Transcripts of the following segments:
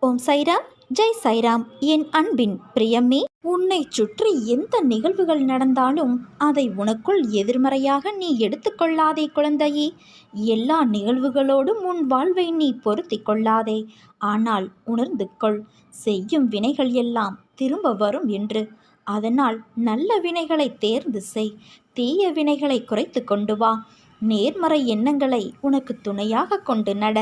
ஓம் சைராம், ஜெய் சைராம். என் அன்பின் பிரியமே, உன்னை சுற்றி எந்த நிகழ்வுகள் நடந்தாலும் அதை உனக்குள் எதிர்மறையாக நீ எடுத்துக்கொள்ளாதே குழந்தையே. எல்லா நிகழ்வுகளோடும் உன் வாழ்வை நீ பொருத்தி கொள்ளாதே. ஆனால் உணர்ந்து கொள், செய்யும் வினைகள் எல்லாம் திரும்ப வரும் என்று. அதனால் நல்ல வினைகளை தேர்ந்து செய், தீய வினைகளை குறைத்து கொண்டு வா. நேர்மறை எண்ணங்களை உனக்கு துணையாக கொண்டு நட.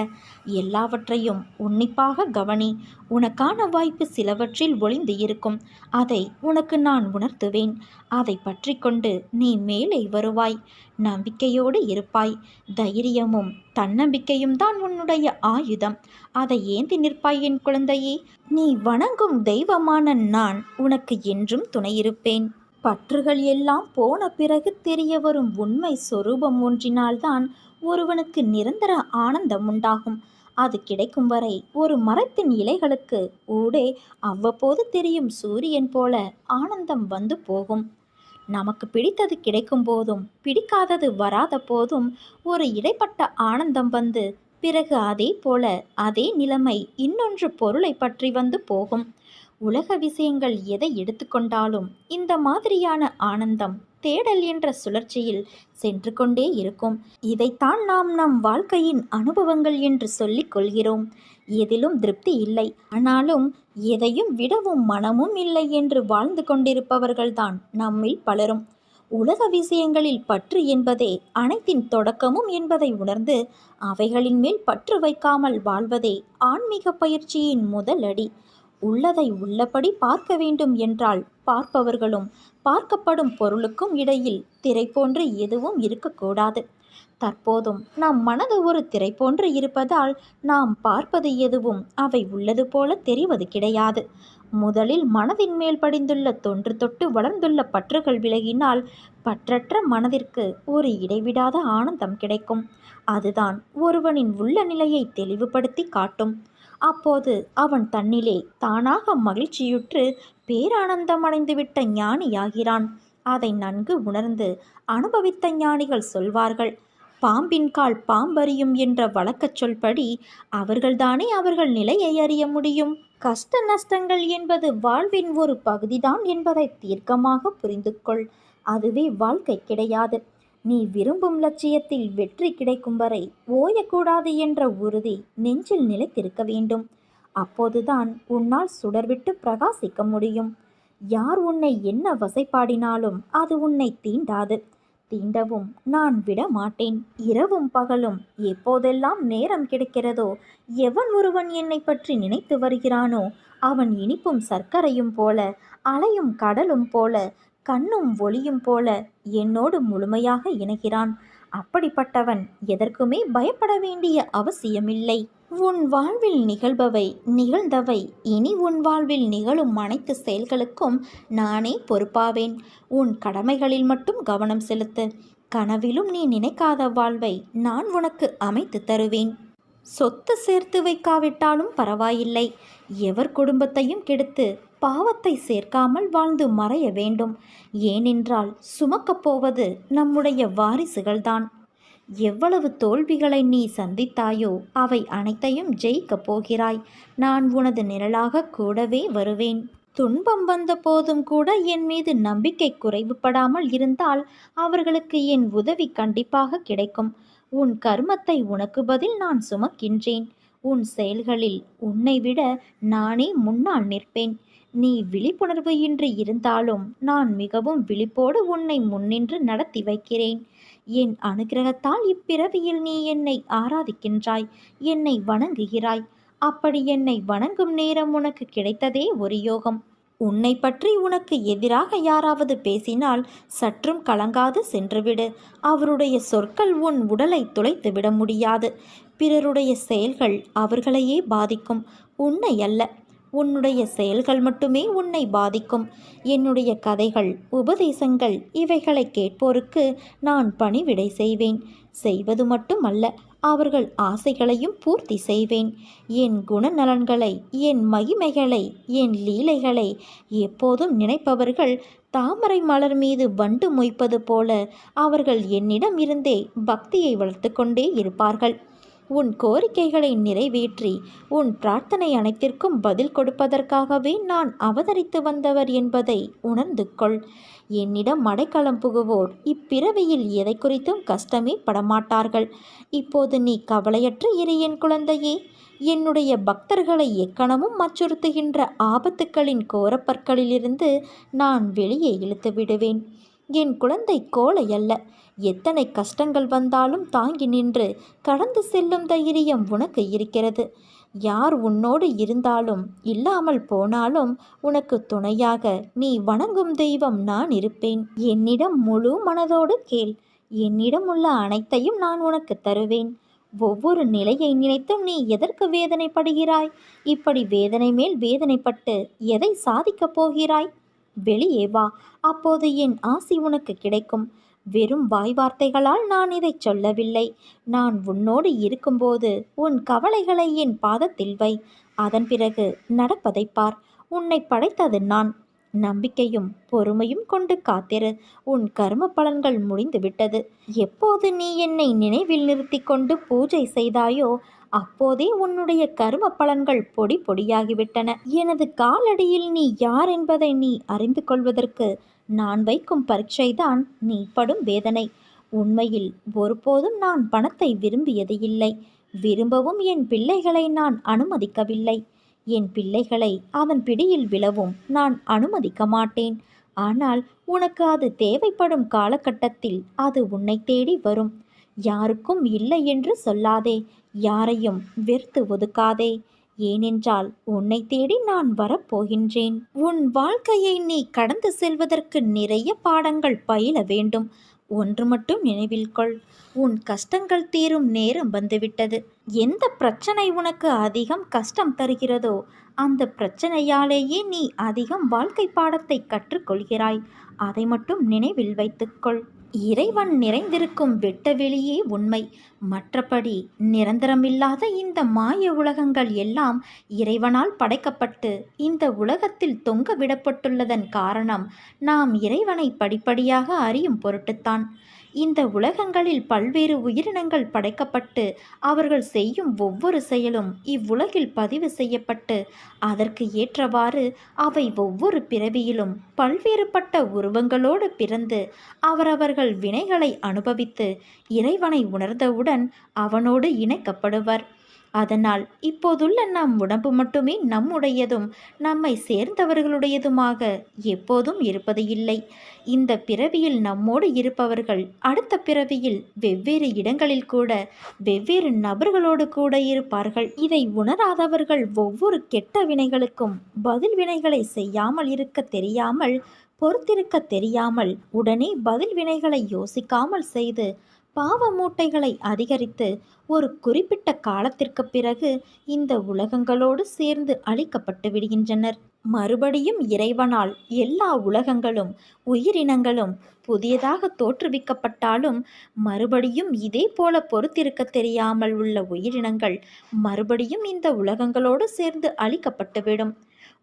எல்லாவற்றையும் உன்னிப்பாக கவனி. உனக்கான வாய்ப்பு சிலவற்றில் ஒளிந்து இருக்கும். அதை உனக்கு நான் உணர்த்துவேன். அதை பற்றி கொண்டு நீ மேலே வருவாய். நம்பிக்கையோடு இருப்பாய். தைரியமும் தன்னம்பிக்கையும் தான் உன்னுடைய ஆயுதம். அதை ஏந்தி நிற்பாய் என் குழந்தையே. நீ வணங்கும் தெய்வமான நான் உனக்கு என்றும் துணையிருப்பேன். பற்றுகள் எல்லாம் போன பிறகு தெரிய வரும் உண்மை சொரூபம் ஒன்றினால்தான் ஒருவனுக்கு நிரந்தர ஆனந்தம் உண்டாகும். அது கிடைக்கும் வரை ஒரு மரத்தின் இலைகளுக்கு ஊடே அவ்வப்போது தெரியும் சூரியன் போல ஆனந்தம் வந்து போகும். நமக்கு பிடித்தது கிடைக்கும் போதும் பிடிக்காதது வராத போதும் ஒரு இடைப்பட்ட ஆனந்தம் வந்து பிறகு அதே போல அதே நிலைமை இன்னொன்று பொருளை பற்றி வந்து போகும். உலக விஷயங்கள் எதை எடுத்துக்கொண்டாலும் இந்த மாதிரியான ஆனந்தம் தேடல் என்ற சுழற்சியில் சென்று கொண்டே இருக்கும். இதைத்தான் நாம் நம் வாழ்க்கையின் அனுபவங்கள் என்று சொல்லிக் கொள்கிறோம். எதிலும் திருப்தி இல்லை, ஆனாலும் எதையும் விடவும் மனமும் இல்லை என்று வாழ்ந்து கொண்டிருப்பவர்கள்தான் நம்மில் பலரும். உலக விஷயங்களில் பற்று என்பதே அனைத்தின் தொடக்கமும் என்பதை உணர்ந்து அவைகளின் மேல் பற்று வைக்காமல் வாழ்வதே ஆன்மீக பயிற்சியின் முதல் அடி. உள்ளதை உள்ளபடி பார்க்க வேண்டும் என்றால் பார்ப்பவர்களும் பார்க்கப்படும் பொருளுக்கும் இடையில் திரை போன்று எதுவும் இருக்கக்கூடாது. தற்போதும் நம் மனது ஒரு திரை போன்று இருப்பதால் நாம் பார்ப்பது எதுவும் அவை உள்ளது போல தெரிவது கிடையாது. முதலில் மனதின் மேல் படிந்துள்ள தொன்று தொட்டு வளர்ந்துள்ள பற்றுகள் விலகினால் பற்றற்ற மனதிற்கு ஒரு இடைவிடாத ஆனந்தம் கிடைக்கும். அதுதான் ஒருவனின் உள்ள நிலையை தெளிவுபடுத்தி காட்டும். அப்போது அவன் தன்னிலே தானாக மகிழ்ச்சியுற்று பேரானந்தம் அடைந்துவிட்ட ஞானியாகிறான். அதை நன்கு உணர்ந்து அனுபவித்த ஞானிகள் சொல்வார்கள், பாம்பின் கால் பாம்பறியும் என்ற வழக்கச் சொல்படி அவர்கள்தானே அவர்கள் நிலையை அறிய முடியும். கஷ்ட நஷ்டங்கள் என்பது வாழ்வின் ஒரு பகுதிதான் என்பதை தீர்க்கமாக புரிந்து கொள். அதுவே வாழ்க்கை கிடையாது. நீ விரும்பும் லட்சியத்தில் வெற்றி கிடைக்கும் வரை ஓயக்கூடாது என்ற உறுதி நெஞ்சில் நிலைத்திருக்க வேண்டும். அப்போதுதான் உன்னால் சுடர்விட்டு பிரகாசிக்க முடியும். யார் உன்னை என்ன வசைப்பாடினாலும் அது உன்னை தீண்டாது. தீண்டவும் நான் விட மாட்டேன். இரவும் பகலும் எப்போதெல்லாம் நேரம் கிடைக்கிறதோ எவன் ஒருவன் என்னை பற்றி நினைத்து வருகிறானோ அவன் இனிப்பும் சர்க்கரையும் போல, அலையும் கடலும் போல, கண்ணும் ஒளியும் போல என்னோடு முழுமையாக இணைகிறான். அப்படிப்பட்டவன் எதற்குமே பயப்பட வேண்டிய அவசியமில்லை. உன் வாழ்வில் நிகழ்பவை, நிகழ்ந்தவை, இனி உன் வாழ்வில் நிகழும் அனைத்து செயல்களுக்கும் நானே பொறுப்பாவேன். உன் கடமைகளில் மட்டும் கவனம் செலுத்து. கனவிலும் நீ நினைக்காத வாழ்வை நான் உனக்கு அமைத்து தருவேன். சொத்து சேர்த்து வைக்காவிட்டாலும் பரவாயில்லை. எவர் குடும்பத்தையும் கெடுத்து பாவத்தை சேர்க்காமல் வாழ்ந்து மறைய வேண்டும். ஏனென்றால் சுமக்கப் போவது நம்முடைய வாரிசுகள்தான். எவ்வளவு தோல்விகளை நீ சந்தித்தாயோ அவை அனைத்தையும் ஜெயிக்கப் போகிறாய். நான் உனது நிழலாக கூடவே வருவேன். துன்பம் வந்த போதும் கூட என் மீது நம்பிக்கை குறைவுபடாமல் இருந்தால் அவர்களுக்கு என் உதவி கண்டிப்பாக கிடைக்கும். உன் கர்மத்தை உனக்கு பதில் நான் சுமக்கின்றேன். உன் செயல்களில் உன்னை விட நானே முன்னால் நிற்பேன். நீ விழிப்புணர்வு இன்றி இருந்தாலும் நான் மிகவும் விழிப்போடு உன்னை முன்னின்று நடத்தி வைக்கிறேன். என் அனுகிரகத்தால் இப்பிறவியில் நீ என்னை ஆராதிக்கின்றாய், என்னை வணங்குகிறாய். அப்படி என்னை வணங்கும் நேரம் உனக்கு கிடைத்ததே ஒரு யோகம். உன்னை பற்றி உனக்கு எதிராக யாராவது பேசினால் சற்றும் கலங்காது சென்றுவிடு. அவருடைய சொற்கள் உன் உடலை துளைத்து விட முடியாது. பிறருடைய செயல்கள் அவர்களையே பாதிக்கும், உன்னை அல்ல. உன்னுடைய செயல்கள் மட்டுமே உன்னை பாதிக்கும். என்னுடைய கதைகள், உபதேசங்கள் இவைகளை கேட்போருக்கு நான் பணிவிடை செய்வேன். செய்வது மட்டுமல்ல, அவர்கள் ஆசைகளையும் பூர்த்தி செய்வேன். என் குணநலன்களை, என் மகிமைகளை, என் லீலைகளை எப்போதும் நினைப்பவர்கள் தாமரை மலர் மீது வண்டு மொய்ப்பது போல அவர்கள் என்னிடம் இருந்தே பக்தியை வளர்த்து கொண்டே இருப்பார்கள். உன் கோரிக்கைகளை நிறைவேற்றி உன் பிரார்த்தனை அனைத்திற்கும் பதில் கொடுப்பதற்காகவே நான் அவதரித்து வந்தவர் என்பதை உணர்ந்து கொள். என்னிடம் அடைக்கலம் புகுவோர் இப்பிறவியில் எதை குறித்தும் கஷ்டமே படமாட்டார்கள். இப்போது நீ கவலையற்று இரு என் குழந்தையே. என்னுடைய பக்தர்களை எக்கணமும் அச்சுறுத்துகின்ற ஆபத்துக்களின் கோரப்பற்களிலிருந்து நான் வெளியே இழுத்து விடுவேன். என் குழந்தை கோழை அல்ல. எத்தனை கஷ்டங்கள் வந்தாலும் தாங்கி நின்று கடந்து செல்லும் தைரியம் உனக்கு இருக்கிறது. யார் உன்னோடு இருந்தாலும் இல்லாமல் போனாலும் உனக்கு துணையாக நீ வணங்கும் தெய்வம் நான் இருப்பேன். என்னிடம் முழு மனதோடு கேள். என்னிடம் உள்ள அனைத்தையும் நான் உனக்கு தருவேன். ஒவ்வொரு நிலையை நினைத்தும் நீ எதற்கு வேதனைப்படுகிறாய்? இப்படி வேதனை மேல் வேதனைப்பட்டு எதை சாதிக்கப் போகிறாய்? வெளியே வா, அப்போது என் ஆசி உனக்கு கிடைக்கும். வெறும் வாய் வார்த்தைகளால் நான் இதை சொல்லவில்லை. நான் உன்னோடு இருக்கும்போது உன் கவலைகளை என் பாதத்தில் வை. அதன் பிறகு நடப்பதை பார். உன்னை படைத்தது நான். நம்பிக்கையும் பொறுமையும் கொண்டு காத்திரு. உன் கர்ம பலன்கள் முடிந்துவிட்டது. எப்போது நீ என்னை நினைவில் நிறுத்தி கொண்டு பூஜை செய்தாயோ அப்போதே உன்னுடைய கர்ம பலன்கள் பொடி பொடியாகிவிட்டன. எனது காலடியில் நீ யார் என்பதை நீ அறிந்து கொள்வதற்கு நான் வைக்கும் பரீட்சைதான் நீ படும் வேதனை. உண்மையில் ஒருபோதும் நான் பணத்தை விரும்பியது இல்லை. விரும்பவும் என் பிள்ளைகளை நான் அனுமதிக்கவில்லை. என் பிள்ளைகளை அதன் பிடியில் விழவும் நான் அனுமதிக்க மாட்டேன். ஆனால் உனக்கு அது தேவைப்படும் காலகட்டத்தில் அது உன்னை தேடி வரும். யாருக்கும் இல்லை என்று சொல்லாதே. யாரையும் வெறுத்து ஒதுக்காதே. ஏனென்றால் உன்னை தேடி நான் வரப்போகின்றேன். உன் வாழ்க்கையை நீ கடந்து செல்வதற்கு நிறைய பாடங்கள் பயில வேண்டும். ஒன்று மட்டும் நினைவில் கொள். உன் கஷ்டங்கள் தீரும் நேரம் வந்துவிட்டது. எந்த பிரச்சனை உனக்கு அதிகம் கஷ்டம் தருகிறதோ அந்த பிரச்சனையாலேயே நீ அதிகம் வாழ்க்கை பாடத்தை கற்றுக்கொள்கிறாய். அதை மட்டும் நினைவில் வைத்துக்கொள். இறைவன் நிறைந்திருக்கும் வெட்டவெளியே உண்மை. மற்றபடி நிரந்தரமில்லாத இந்த மாய உலகங்கள் எல்லாம் இறைவனால் படைக்கப்பட்டு இந்த உலகத்தில் தொங்க விடப்பட்டுள்ளதன் காரணம் நாம் இறைவனை படிப்படியாக அறியும் பொருட்டுத்தான். இந்த உலகங்களில் பல்வேறு உயிரினங்கள் படைக்கப்பட்டு அவர்கள் செய்யும் ஒவ்வொரு செயலும் இவ்வுலகில் பதிவு செய்யப்பட்டு அதற்கு ஏற்றவாறு அவை ஒவ்வொரு பிறவியிலும் பல்வேறுபட்ட உருவங்களோடு பிறந்து அவரவர்கள் வினைகளை அனுபவித்து இறைவனை உணர்ந்தவுடன் அவனோடு இணைக்கப்படுவர். அதனால் இப்போதுள்ள நம் உடம்பு மட்டுமே நம்முடையதும் நம்மை சேர்ந்தவர்களுடையதுமாக எப்போதும் இருப்பது இல்லை. இந்த பிறவியில் நம்மோடு இருப்பவர்கள் அடுத்த பிறவியில் வெவ்வேறு இடங்களில் கூட வெவ்வேறு நபர்களோடு கூட இருப்பார்கள். இதை உணராதவர்கள் ஒவ்வொரு கெட்ட வினைகளுக்கும் பதில் வினைகளை செய்யாமல் இருக்க தெரியாமல், பொறுத்திருக்க தெரியாமல், உடனே பதில் வினைகளை யோசிக்காமல் செய்து பாவ மூட்டைகளை அதிகரித்து ஒரு குறிப்பிட்ட காலத்திற்கு பிறகு இந்த உலகங்களோடு சேர்ந்து அழிக்கப்பட்டு விடுகின்றனர். மறுபடியும் இறைவனால் எல்லா உலகங்களும் உயிரினங்களும் புதியதாக தோற்றுவிக்கப்பட்டாலும் மறுபடியும் இதே போல பொறுத்திருக்க தெரியாமல் உள்ள உயிரினங்கள் மறுபடியும் இந்த உலகங்களோடு சேர்ந்து அழிக்கப்பட்டுவிடும்.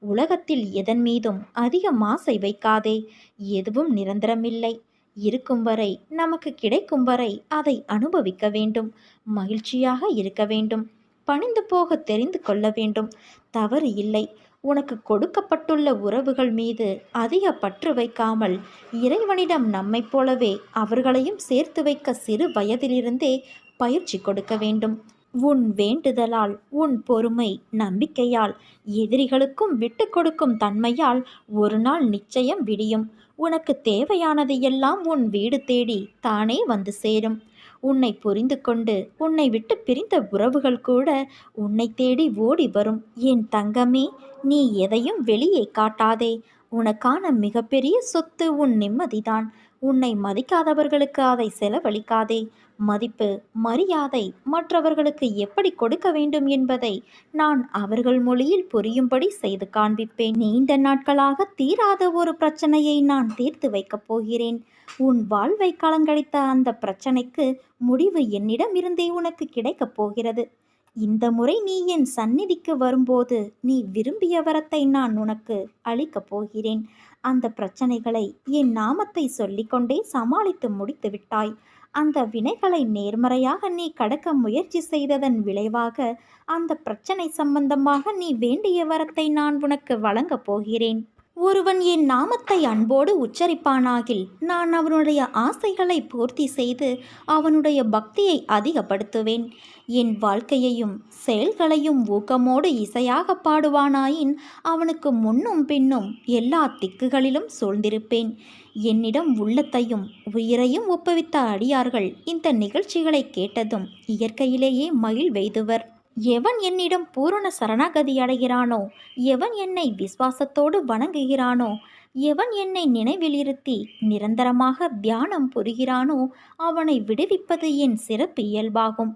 உலகத்தில் எதன் மீதும் அதிக ஆசை வைக்காதே. எதுவும் நிரந்தரமில்லை. இருக்கும் வரை, நமக்கு கிடைக்கும் வரை அதை அனுபவிக்க வேண்டும். மகிழ்ச்சியாக இருக்க வேண்டும். பணிந்து போக தெரிந்து கொள்ள வேண்டும். தவறு இல்லை. உனக்கு கொடுக்கப்பட்டுள்ள உறவுகள் மீது அதிக பற்று வைக்காமல் இறைவனிடம் நம்மைப் போலவே அவர்களையும் சேர்த்து வைக்க சிறு வயதிலிருந்தே பயிற்சி கொடுக்க வேண்டும். உன் வேண்டுதலால், உன் பொறுமை, நம்பிக்கையால், எதிரிகளுக்கும் விட்டு கொடுக்கும் தன்மையால் ஒரு நாள் நிச்சயம் விடியும். உனக்கு தேவையானது எல்லாம் உன் வீடு தேடி தானே வந்து சேரும். உன்னை புரிந்து கொண்டு உன்னை விட்டு பிரிந்த உறவுகள் கூட உன்னை தேடி ஓடி வரும். என் தங்கமே, நீ எதையும் வெளியே காட்டாதே. உனக்கான மிகப்பெரிய சொத்து உன் நிம்மதிதான். உன்னை மதிக்காதவர்களுக்கு அதை செலவழிக்காதே. மதிப்பு, மரியாதை மற்றவர்களுக்கு எப்படி கொடுக்க வேண்டும் என்பதை நான் அவர்கள் மொழியில் புரியும்படி செய்து காண்பிப்பேன். நீண்ட நாட்களாக தீராத ஒரு பிரச்சனையை நான் தீர்த்து வைக்கப் போகிறேன். உன் வாழ்வை கலங்கடித்த அந்த பிரச்சனைக்கு முடிவு என்னிடம் இருந்தே உனக்கு கிடைக்கப் போகிறது. இந்த முறை நீ என் சந்நிதிக்கு வரும்போது நீ விரும்பிய வரத்தை நான் உனக்கு அளிக்கப் போகிறேன். அந்த பிரச்சனைகளை என் நாமத்தை சொல்லிக்கொண்டே சமாளித்து முடித்து விட்டாய். அந்த வினைகளை நேர்மறையாக நீ கடக்க முயற்சி செய்ததன் விளைவாக அந்த பிரச்சனை சம்பந்தமாக நீ வேண்டிய வரத்தை நான் உனக்கு வழங்கப் போகிறேன். ஒருவன் என் நாமத்தை அன்போடு உச்சரிப்பானாகில் நான் அவனுடைய ஆசைகளை பூர்த்தி செய்து அவனுடைய பக்தியை அதிகப்படுத்துவேன். என் வாழ்க்கையையும் செயல்களையும் ஊக்கமோடு இசையாக பாடுவானாயின் அவனுக்கு முன்னும் பின்னும் எல்லா திக்குகளிலும் சூழ்ந்திருப்பேன். என்னிடம் உள்ளத்தையும் உயிரையும் ஒப்புவித்த அடியார்கள் இந்த நிகழ்ச்சிகளை கேட்டதும் இயற்கையிலேயே மகிழ்வெய்துவர். எவன் என்னிடம் பூரண சரணாகதி அடைகிறானோ, எவன் என்னை விசுவாசத்தோடு வணங்குகிறானோ, எவன் என்னை நினைவில் இருத்தி நிரந்தரமாக தியானம் புரிகிறானோ அவனை விடுவிப்பது என் சிறப்பு இயல்பாகும்.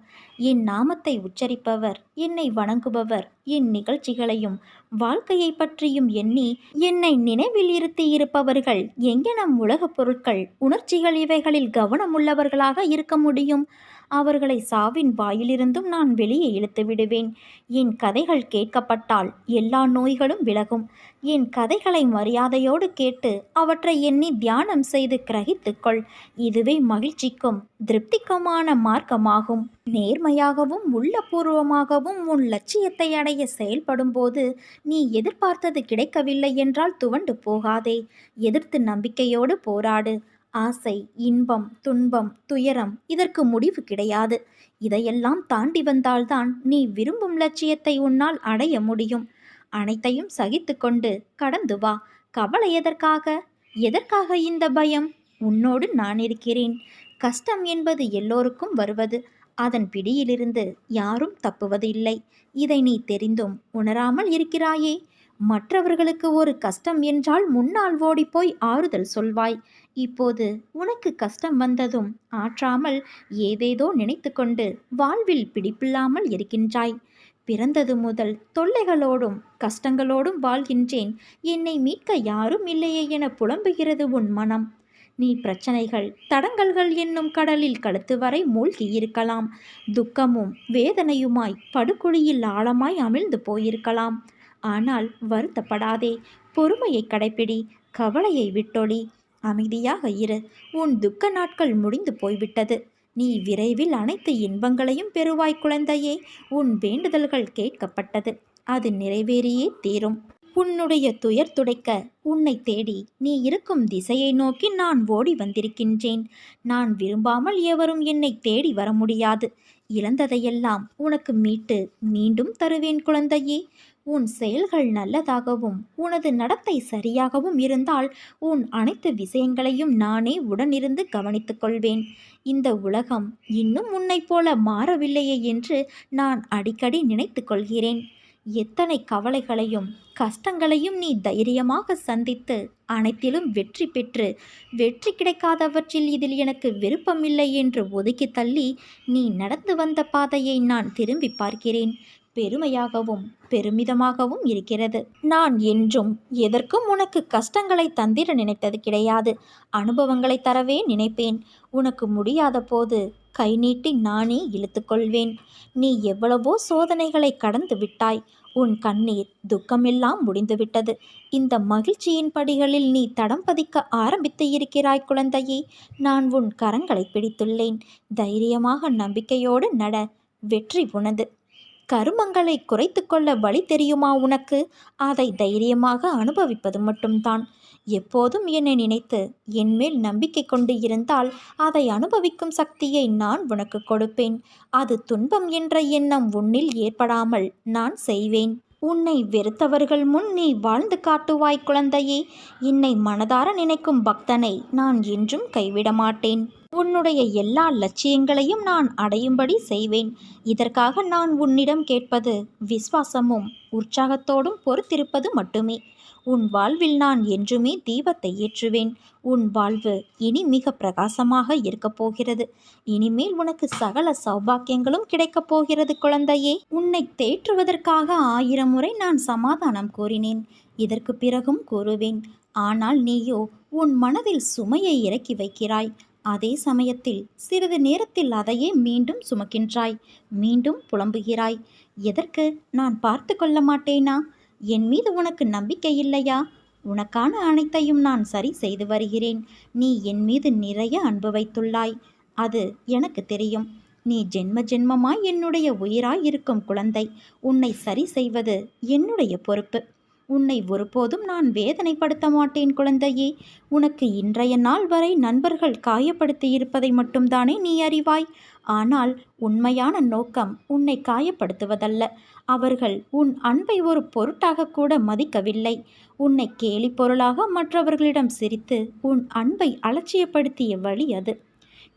என் நாமத்தை உச்சரிப்பவர், என்னை வணங்குபவர் என் நிகழ்ச்சிகளையும் வாழ்க்கையை பற்றியும் எண்ணி என்னை நினைவில் இருத்தி இருப்பவர்கள் எங்கெனம் உலகப் பொருட்கள் உணர்ச்சிகள் இவைகளில் கவனமுள்ளவர்களாக இருக்க முடியும்? அவர்களை சாவின் வாயிலிருந்தும் நான் வெளியே இழுத்து விடுவேன். என் கதைகள் கேட்கப்பட்டால் எல்லா நோய்களும் விலகும். என் கதைகளை மரியாதையோடு கேட்டு அவற்றை எண்ணி தியானம் செய்து கிரகித்துக்கொள். இதுவே மகிழ்ச்சிக்கும் திருப்திக்குமான மார்க்கமாகும். நேர்மையாகவும் உள்ளபூர்வமாகவும் உன் லட்சியத்தை அடைய செயல்படும்போது நீ எதிர்பார்த்தது கிடைக்கவில்லை என்றால் துவண்டு போகாதே. எதிர்த்து நம்பிக்கையோடு போராடு. ஆசை, இன்பம், துன்பம், துயரம் இதற்கு முடிவு கிடையாது. இதையெல்லாம் தாண்டி வந்தால்தான் நீ விரும்பும் லட்சியத்தை உன்னால் அடைய முடியும். அனைத்தையும் சகித்து கொண்டு கடந்து வா. கவலை எதற்காக? எதற்காக இந்த பயம்? உன்னோடு நான் இருக்கிறேன். கஷ்டம் என்பது எல்லோருக்கும் வருவது. அதன் பிடியிலிருந்து யாரும் தப்புவது இல்லை. இதை நீ தெரிந்தும் உணராமல் இருக்கிறாயே. மற்றவர்களுக்கு ஒரு கஷ்டம் என்றால் முன்னால் ஓடிப்போய் ஆறுதல் சொல்வாய். இப்போது உனக்கு கஷ்டம் வந்ததும் ஆற்றாமல் ஏதேதோ நினைத்து கொண்டு வாழ்வில் பிடிப்பில்லாமல் இருக்கின்றாய். பிறந்தது முதல் தொல்லைகளோடும் கஷ்டங்களோடும் வாழ்கின்றேன், என்னை மீட்க யாரும் இல்லையே என புலம்புகிறது உன் மனம். நீ பிரச்சனைகள் தடங்கல்கள் என்னும் கடலில் கழுத்து வரை மூழ்கி இருக்கலாம். துக்கமும் வேதனையுமாய் படுகுழியில் ஆழமாய் அமிழ்ந்து போயிருக்கலாம். ஆனால் வருத்தப்படாதே. பொறுமையை கடைப்பிடி. கவலையை விட்டொழி. அமைதியாக இரு. உன் துக்க நாட்கள் முடிந்து போய்விட்டது. நீ விரைவில் அனைத்து இன்பங்களையும் பெறுவாய் குழந்தையே. உன் வேண்டுதல்கள் கேட்கப்பட்டது. அது நிறைவேறியே தீரும். உன்னுடைய துயர் துடைக்க உன்னை தேடி நீ இருக்கும் திசையை நோக்கி நான் ஓடி வந்திருக்கின்றேன். நான் விரும்பாமல் எவரும் என்னை தேடி வர முடியாது. இழந்ததையெல்லாம் உனக்கு மீட்டு மீண்டும் தருவேன் குழந்தையே. உன் செயல்கள் நல்லதாகவும் உனது நடத்தை சரியாகவும் இருந்தால் உன் அனைத்து விஷயங்களையும் நானே உடனிருந்து கவனித்துக் கொள்வேன். இந்த உலகம் இன்னும் உன்னைப் போல மாறவில்லையே என்று நான் அடிக்கடி நினைத்து கொள்கிறேன். எத்தனை கவலைகளையும் கஷ்டங்களையும் நீ தைரியமாக சந்தித்து அனைத்திலும் வெற்றி பெற்று வெற்றி கிடைக்காதவற்றில் இதில் எனக்கு விருப்பமில்லை என்று ஒதுக்கி தள்ளி நீ நடந்து வந்த பாதையை நான் திரும்பி பார்க்கிறேன். பெருமையாகவும் பெருமிதமாகவும் இருக்கிறது. நான் என்றும் எதற்கும் உனக்கு கஷ்டங்களை தந்திர நினைத்தது கிடையாது. அனுபவங்களை தரவே நினைப்பேன். உனக்கு முடியாத போது கை நீட்டி நானே இழுத்துக்கொள்வேன். நீ எவ்வளவோ சோதனைகளை கடந்து விட்டாய். உன் கண்ணீர் துக்கமெல்லாம் முடிந்துவிட்டது. இந்த மகிழ்ச்சியின் படிகளில் நீ தடம் பதிக்க ஆரம்பித்து இருக்கிறாய் குழந்தையே. நான் உன் கரங்களை பிடித்துள்ளேன். தைரியமாக நம்பிக்கையோடு நட. வெற்றி உனது. கருமங்களை குறைத்து கொள்ள வழி தெரியுமா உனக்கு? அதை தைரியமாக அனுபவிப்பது மட்டும்தான். எப்போதும் என்னை நினைத்து என்மேல் நம்பிக்கை கொண்டு இருந்தால் அதை அனுபவிக்கும் சக்தியை நான் உனக்கு கொடுப்பேன். அது துன்பம் என்ற எண்ணம் உன்னில் ஏற்படாமல் நான் செய்வேன். உன்னை வெறுத்தவர்கள் முன் நீ வாழ்ந்து காட்டுவாய் குழந்தையே. என்னை மனதார நினைக்கும் பக்தனை நான் என்றும் கைவிட மாட்டேன். உன்னுடைய எல்லா லட்சியங்களையும் நான் அடையும்படி செய்வேன். இதற்காக நான் உன்னிடம் கேட்பது விசுவாசமும் உற்சாகத்தோடும் பொறுத்திருப்பது மட்டுமே. உன் வாழ்வில் நான் என்றுமே தீபத்தை ஏற்றுவேன். உன் வாழ்வு இனி மிக பிரகாசமாக இருக்கப் போகிறது. இனிமேல் உனக்கு சகல சௌபாக்கியங்களும் கிடைக்கப் போகிறது குழந்தையே. உன்னை தேற்றுவதற்காக 1000 முறை நான் சமாதானம் கூறினேன். இதற்கு பிறகும் கூறுவேன். ஆனால் நீயோ உன் மனதில் சுமையை இறக்கி வைக்கிறாய். அதே சமயத்தில் சிறிது நேரத்தில் அதையே மீண்டும் சுமக்கின்றாய். மீண்டும் புலம்புகிறாய். எதற்கு? நான் பார்த்து கொள்ள மாட்டேனா? என் மீது உனக்கு நம்பிக்கை இல்லையா? உனக்கான அனைத்தையும் நான் சரி செய்து வருகிறேன். நீ என் மீது நிறைய அன்பு வைத்துள்ளாய். அது எனக்கு தெரியும். நீ ஜென்ம ஜென்மமாய் என்னுடைய உயிராய் இருக்கும் குழந்தை. உன்னை சரி செய்வது என்னுடைய பொறுப்பு. உன்னை ஒருபோதும் நான் வேதனைப்படுத்த மாட்டேன் குழந்தையே. உனக்கு இன்றைய நாள் வரை நண்பர்கள் காயப்படுத்தி இருப்பதை மட்டும்தானே நீ அறிவாய். ஆனால் உண்மையான நோக்கம் உன்னை காயப்படுத்துவதல்ல. அவர்கள் உன் அன்பை ஒரு பொருட்டாக கூட மதிக்கவில்லை. உன்னை கேலி பொருளாக மற்றவர்களிடம் சிரித்து உன் அன்பை அலட்சியப்படுத்திய வழி அது.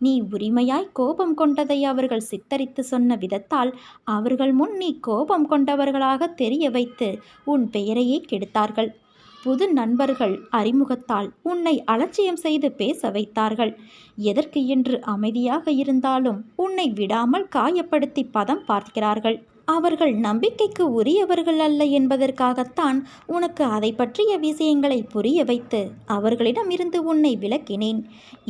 நீ உரிமையாய் கோபம் கொண்டதை அவர்கள் சித்தரித்து சொன்ன விதத்தால் அவர்கள் முன் நீ கோபம் கொண்டவர்களாக தெரிய வைத்து உன் பெயரையே கெடுத்தார்கள். புது நண்பர்கள் அறிமுகத்தால் உன்னை அலட்சியம் செய்து பேச வைத்தார்கள். எதற்கு என்று அமைதியாக இருந்தாலும் உன்னை விடாமல் காயப்படுத்தி பதம் பார்க்கிறார்கள். அவர்கள் நம்பிக்கைக்கு உரியவர்கள் அல்ல என்பதற்காகத்தான் உனக்கு அதை பற்றிய விஷயங்களை புரிய வைத்து அவர்களிடம் இருந்து உன்னை விலக்கினேன்.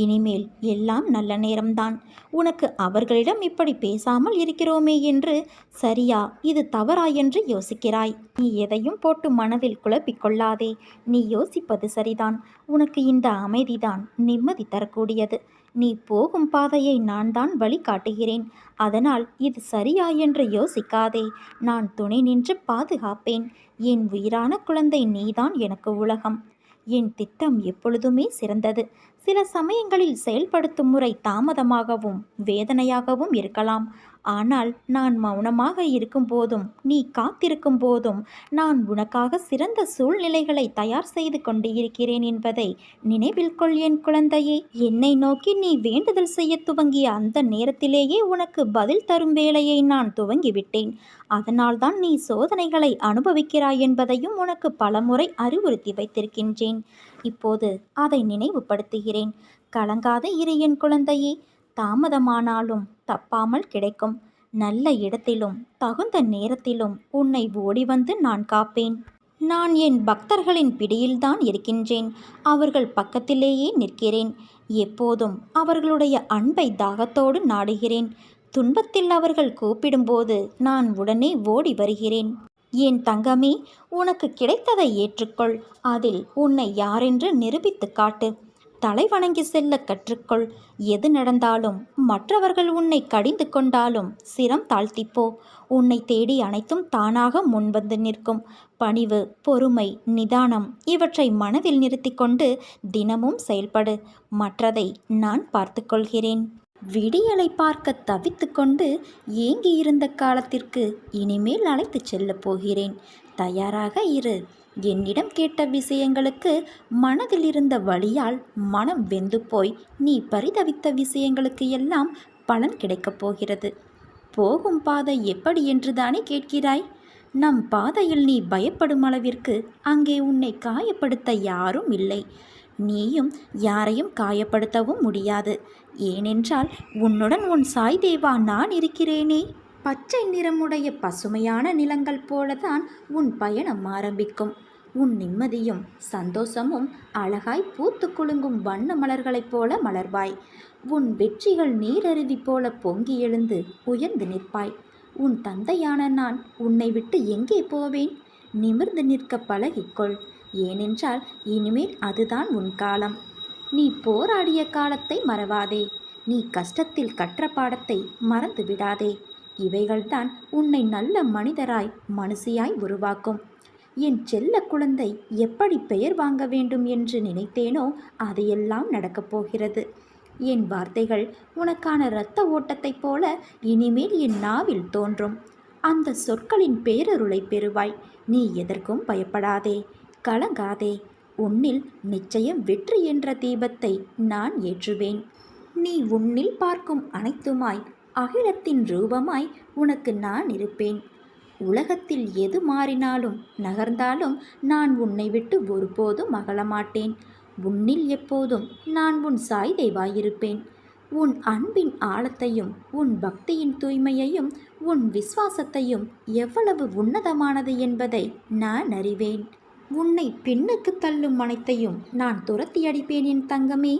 இனிமேல் எல்லாம் நல்ல நேரம்தான். உனக்கு அவர்களிடம் இப்படி பேசாமல் இருக்கிறோமே என்று சரியா இது தவறா என்று யோசிக்கிறாய். நீ எதையும் போட்டு மனதில் குழப்பிக்கொள்ளாதே. நீ யோசிப்பது சரிதான். உனக்கு இந்த அமைதிதான் நிம்மதி தரக்கூடியது. நீ போகும் பாதையை நான் தான் வழி காட்டுகிறேன். அதனால் இது சரியா என்று யோசிக்காதே. நான் துணை நின்று பாதுகாப்பேன். என் உயிரான குழந்தை நீதான் எனக்கு உலகம். என் திட்டம் எப்பொழுதுமே சிறந்தது. சில சமயங்களில் செயல்படுத்தும் முறை தாமதமாகவும் வேதனையாகவும் இருக்கலாம். ஆனால் நான் மௌனமாக இருக்கும் போதும் நீ காத்திருக்கும் போதும் நான் உனக்காக சிறந்த சூழ்நிலைகளை தயார் செய்து கொண்டு இருக்கிறேன் என்பதை நினைவில் கொள் என் குழந்தையே. என்னை நோக்கி நீ வேண்டுதல் செய்ய துவங்கிய அந்த நேரத்திலேயே உனக்கு பதில் தரும் வேலையை நான் துவங்கிவிட்டேன். அதனால்தான் நீ சோதனைகளை அனுபவிக்கிறாய் என்பதையும் உனக்கு பலமுறை அறிவுறுத்தி வைத்திருக்கின்றேன். இப்போது அதை நினைவுபடுத்துகிறேன். கலங்காத இரு என் குழந்தையே. தாமதமானாலும் தப்பாமல் கிடைக்கும். நல்ல இடத்திலும் தகுந்த நேரத்திலும் உன்னை ஓடி வந்து நான் காப்பேன். நான் என் பக்தர்களின் பிடியில்தான் இருக்கின்றேன். அவர்கள் பக்கத்திலேயே நிற்கிறேன். எப்போதும் அவர்களுடைய அன்பை தாகத்தோடு நாடுகிறேன். துன்பத்தில் அவர்கள் கூப்பிடும்போது நான் உடனே ஓடி வருகிறேன். என் தங்கமே, உனக்கு கிடைத்ததை ஏற்றுக்கொள். அதில் உன்னை யாரென்று நிரூபித்து காட்டு. தலை வணங்கி செல்ல கற்றுக்கொள். எது நடந்தாலும் மற்றவர்கள் உன்னை கடிந்து கொண்டாலும் சிரம் தாழ்த்திப்போ. உன்னை தேடி அனைத்தும் தானாக முன்வந்து நிற்கும். பணிவு, பொறுமை, நிதானம் இவற்றை மனதில் நிறுத்தி கொண்டு தினமும் செயல்படு. மற்றதை நான் பார்த்து கொள்கிறேன். விடியலை பார்க்க தவித்து கொண்டு ஏங்கி இருந்த காலத்திற்கு இனிமேல் அழைத்து செல்லப் போகிறேன். தயாராக இரு. என்னிடம் கேட்ட விஷயங்களுக்கு மனதில் இருந்த வலியால் மனம் வெந்து போய் நீ பரிதவித்த விஷயங்களுக்கு எல்லாம் பலன் கிடைக்கப் போகிறது. போகும் பாதை எப்படி என்று தானே கேட்கிறாய்? நம் பாதையில் நீ பயப்படும் அளவிற்கு அங்கே உன்னை காயப்படுத்த யாரும் இல்லை. நீயும் யாரையும் காயப்படுத்தவும் முடியாது. ஏனென்றால் உன்னுடன் உன் சாய் தேவா நான் இருக்கிறேனே. பச்சை நிறமுடைய பசுமையான நிலங்கள் போலதான் உன் பயணம் ஆரம்பிக்கும். உன் நிம்மதியும் சந்தோஷமும் அழகாய் பூத்து குலுங்கும் வண்ண மலர்களைப் போல மலர்வாய். உன் வெற்றிகள் நீரருவி போல பொங்கி எழுந்து உயர்ந்து நிற்பாய். உன் தந்தையான நான் உன்னை விட்டு எங்கே போவேன்? நிமிர்ந்து நிற்க பழகிக்கொள். ஏனென்றால் இனிமேல் அதுதான் உன் காலம். நீ போராடிய காலத்தை மறவாதே. நீ கஷ்டத்தில் கற்ற பாடத்தை மறந்து விடாதே. இவைகள்தான் உன்னை நல்ல மனிதராய் மனுஷியாய் உருவாக்கும். என் செல்ல குழந்தை எப்படி பெயர் வாங்க வேண்டும் என்று நினைத்தேனோ அதையெல்லாம் நடக்கப் போகிறது. என் வார்த்தைகள் உனக்கான இரத்த ஓட்டத்தைப் போல இனிமேல் என் நாவில் தோன்றும். அந்த சொற்களின் பேரருளை பெறுவாய். நீ எதற்கும் பயப்படாதே, கலங்காதே. உன்னில் நிச்சயம் வெற்றி என்ற தீபத்தை நான் ஏற்றுவேன். நீ உன்னில் பார்க்கும் அனைத்துமாய் அகிலத்தின் ரூபமாய் உனக்கு நான் இருப்பேன். உலகத்தில் எது மாறினாலும் நகர்ந்தாலும் நான் உன்னை விட்டு ஒருபோதும் அகலமாட்டேன். உன்னில் எப்போதும் நான் உன் சாய் தேவாயிருப்பேன். உன் அன்பின் ஆழத்தையும் உன் பக்தியின் தூய்மையையும் உன் விசுவாசத்தையும் எவ்வளவு உன்னதமானது என்பதை நான் அறிவேன். உன்னை பின்னுக்கு தள்ளும் அனைத்தையும் நான் துரத்தி அடிப்பேன் என் தங்கமே.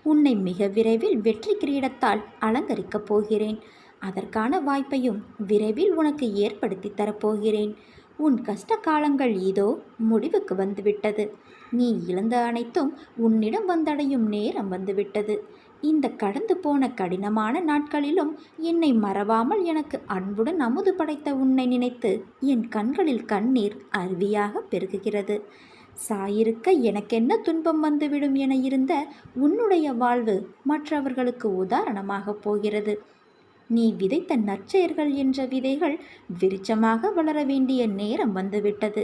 உன்னை மிக விரைவில் வெற்றி கிரீடத்தால் அலங்கரிக்கப் போகிறேன். அதற்கான வாய்ப்பையும் விரைவில் உனக்கு ஏற்படுத்தி தரப்போகிறேன். உன் கஷ்ட காலங்கள் இதோ முடிவுக்கு வந்துவிட்டது. நீ இழந்த அனைத்தும் உன்னிடம் வந்தடையும் நேரம் வந்துவிட்டது. இந்த கடந்து போன கடினமான நாட்களிலும் என்னை மறவாமல் எனக்கு அன்புடன் அமுது படைத்த உன்னை நினைத்து என் கண்களில் கண்ணீர் அருவியாக பெருகுகிறது. சாயிருக்க எனக்கென்ன துன்பம் வந்துவிடும் என இருந்த உன்னுடைய வாழ்வு மற்றவர்களுக்கு உதாரணமாக போகிறது. நீ விதைத்த நற்செயல்கள் என்ற விதைகள் விருட்சமாக வளர வேண்டிய நேரம் வந்துவிட்டது.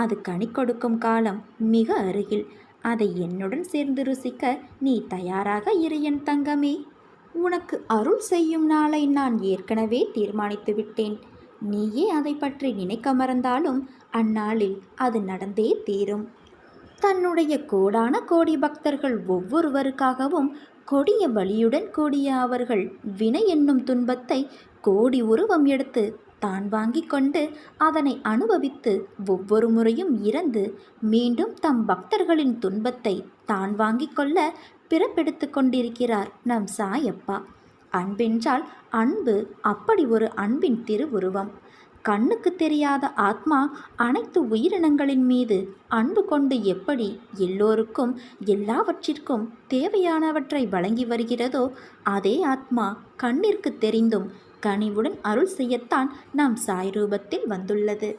அது கனி கொடுக்கும் காலம் மிக அருகில். அதை என்னுடன் சேர்ந்து ருசிக்க நீ தயாராக இரு என் தங்கமே. உனக்கு அருள் செய்யும் நாளை நான் ஏற்கனவே தீர்மானித்து விட்டேன். நீயே அதை பற்றி நினைக்க மறந்தாலும் அந்நாளில் அது நடந்தே தீரும். தன்னுடைய கோடான கோடி பக்தர்கள் ஒவ்வொருவருக்காகவும் கொடிய பலியுடன் கூடிய அவர்கள் வினை என்னும் துன்பத்தை கோடி உருவம் எடுத்து தான் வாங்கி கொண்டு அதனை அனுபவித்து ஒவ்வொரு முறையும் இறந்து மீண்டும் தம் பக்தர்களின் துன்பத்தை தான் வாங்கி கொள்ள பிறப்பெடுத்து கொண்டிருக்கிறார் நம் சாயப்பா. அன்பென்றால் அன்பு அப்படி ஒரு அன்பின் திருவுருவம். கண்ணுக்கு தெரியாத ஆத்மா அனைத்து உயிரினங்களின் மீது அன்பு கொண்டு எப்படி எல்லோருக்கும் எல்லாவற்றிற்கும் தேவையானவற்றை வழங்கி வருகிறதோ அதே ஆத்மா கண்ணிற்கு தெரிந்தும் கனிவுடன் அருள் செய்யத்தான் நாம் சாய் ரூபத்தில் வந்துள்ளது.